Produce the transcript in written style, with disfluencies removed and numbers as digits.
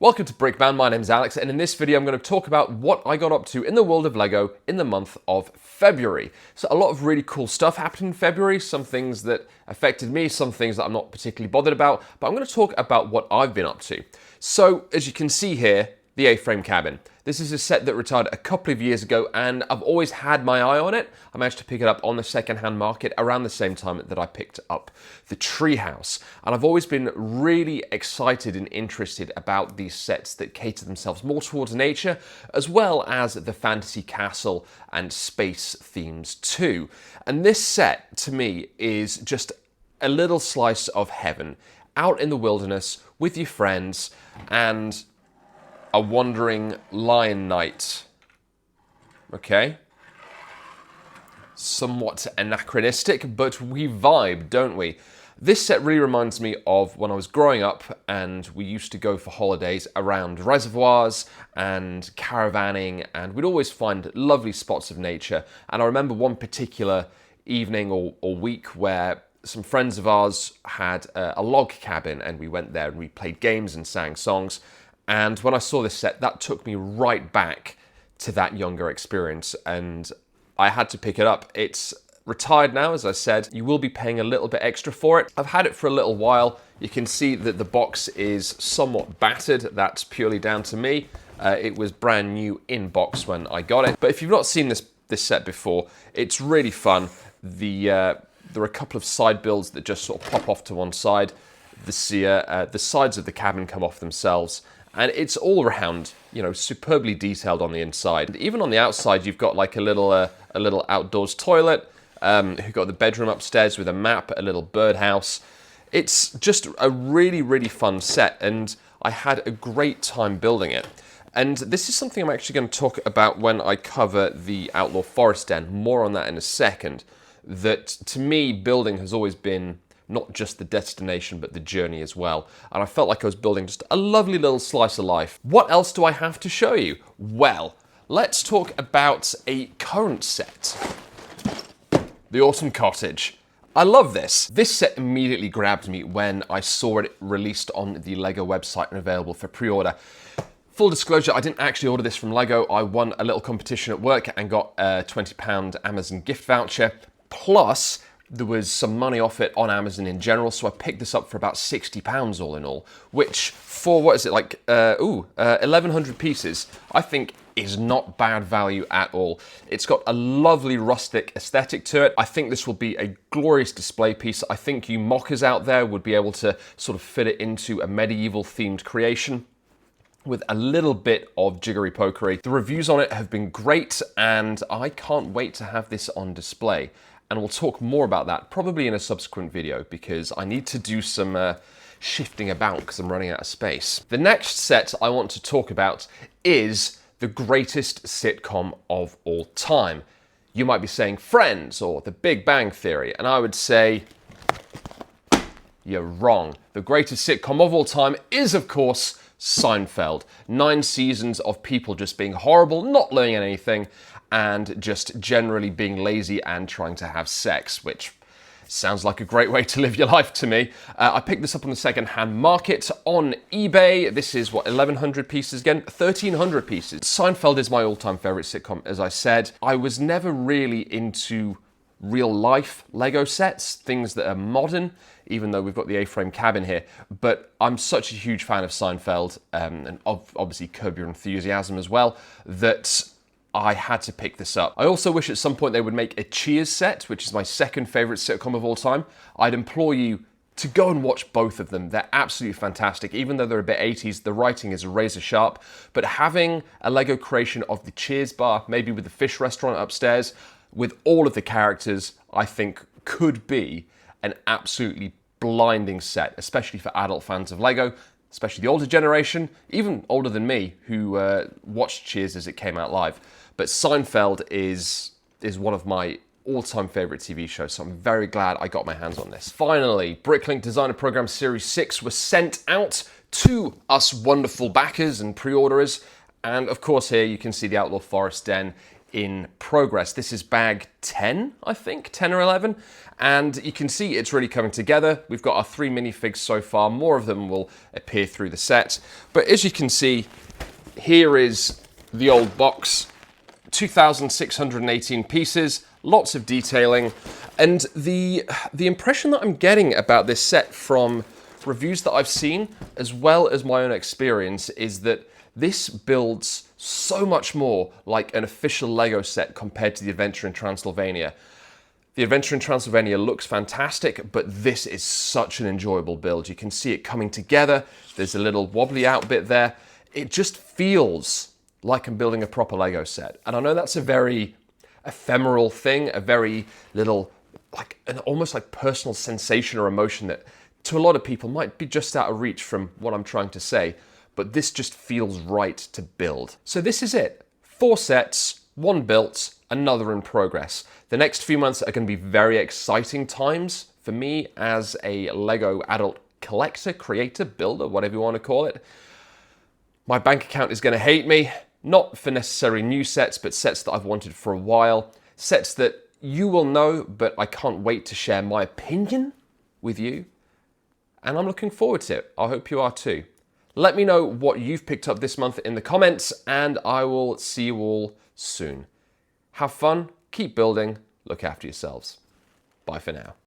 Welcome to Brickbound, my name's Alex, and in this video I'm going to talk about what I got up to in the world of LEGO in the month of February. So a lot of really cool stuff happened in February, some things that affected me, some things that I'm not particularly bothered about, but I'm going to talk about what I've been up to. So as you can see here, the A-frame cabin. This is a set that retired a couple of years ago and I've always had my eye on it. I managed to pick it up on the second-hand market around the same time that I picked up the treehouse. And I've always been really excited and interested about these sets that cater themselves more towards nature, as well as the fantasy castle and space themes too. And this set, to me, is just a little slice of heaven, out in the wilderness with your friends and a wandering lion knight. Okay? Somewhat anachronistic, but we vibe, don't we? This set really reminds me of when I was growing up and we used to go for holidays around reservoirs and caravanning, and we'd always find lovely spots of nature. And I remember one particular evening or week where some friends of ours had a log cabin and we went there and we played games and sang songs. And when I saw this set, that took me right back to that younger experience, and I had to pick it up. It's retired now, as I said. You will be paying a little bit extra for it. I've had it for a little while. You can see that the box is somewhat battered. That's purely down to me. It was brand new in box when I got it. But if you've not seen this set before, it's really fun. There are a couple of side builds that just sort of pop off to one side. The sides of the cabin come off themselves. And it's all around, you know, superbly detailed on the inside. Even on the outside, you've got like a little outdoors toilet. You've got the bedroom upstairs with a map, a little birdhouse. It's just a really, really fun set, and I had a great time building it. And this is something I'm actually going to talk about when I cover the Outlaw Forest Den. More on that in a second. That, to me, building has always been not just the destination, but the journey as well. And I felt like I was building just a lovely little slice of life. What else do I have to show you? Well, let's talk about a current set. The Autumn Cottage. I love this. This set immediately grabbed me when I saw it released on the LEGO website and available for pre-order. Full disclosure, I didn't actually order this from LEGO. I won a little competition at work and got a £20 Amazon gift voucher. Plus, there was some money off it on Amazon in general, so I picked this up for about £60 all in all, which for, what is it, like, 1,100 pieces, I think is not bad value at all. It's got a lovely rustic aesthetic to it. I think this will be a glorious display piece. I think you mockers out there would be able to sort of fit it into a medieval themed creation with a little bit of jiggery pokery. The reviews on it have been great, and I can't wait to have this on display. And we'll talk more about that probably in a subsequent video because I need to do some shifting about because I'm running out of space. The next set I want to talk about is the greatest sitcom of all time. You might be saying Friends or The Big Bang Theory, and I would say you're wrong. The greatest sitcom of all time is, of course, Seinfeld. 9 seasons of people just being horrible, not learning anything, and just generally being lazy and trying to have sex, which sounds like a great way to live your life to me. I picked this up on the second-hand market on eBay. This is, what, 1,100 pieces again? 1,300 pieces. Seinfeld is my all-time favorite sitcom, as I said. I was never really into real-life Lego sets, things that are modern, even though we've got the A-frame cabin here. But I'm such a huge fan of Seinfeld, and obviously Curb Your Enthusiasm as well, that I had to pick this up. I also wish at some point they would make a Cheers set, which is my second favorite sitcom of all time. I'd implore you to go and watch both of them. They're absolutely fantastic. Even though they're a bit 80s, the writing is razor sharp. But having a Lego creation of the Cheers bar, maybe with the fish restaurant upstairs, with all of the characters, I think could be an absolutely blinding set, especially for adult fans of Lego, especially the older generation, even older than me, who watched Cheers as it came out live. But Seinfeld is one of my all-time favorite TV shows, so I'm very glad I got my hands on this. Finally, Bricklink Designer Program Series 6 was sent out to us wonderful backers and pre-orderers, and of course here you can see the Outlaw Forest Den in progress. This is bag 10, I think, 10 or 11, and you can see it's really coming together. We've got our 3 minifigs so far. More of them will appear through the set, but as you can see, here is the old box, 2,618 pieces, lots of detailing, and the impression that I'm getting about this set from reviews that I've seen, as well as my own experience, is that this builds so much more like an official Lego set compared to the Adventure in Transylvania. The Adventure in Transylvania looks fantastic, but this is such an enjoyable build. You can see it coming together. There's a little wobbly out bit there. It just feels like I'm building a proper Lego set. And I know that's a very ephemeral thing, a very little, like an almost like personal sensation or emotion that to a lot of people might be just out of reach from what I'm trying to say, but this just feels right to build. So this is it. 4 sets, 1 built, another in progress. The next few months are going to be very exciting times for me as a Lego adult collector, creator, builder, whatever you want to call it. My bank account is going to hate me, not for necessarily new sets, but sets that I've wanted for a while. Sets that you will know, but I can't wait to share my opinion with you. And I'm looking forward to it. I hope you are too. Let me know what you've picked up this month in the comments, and I will see you all soon. Have fun, keep building, look after yourselves. Bye for now.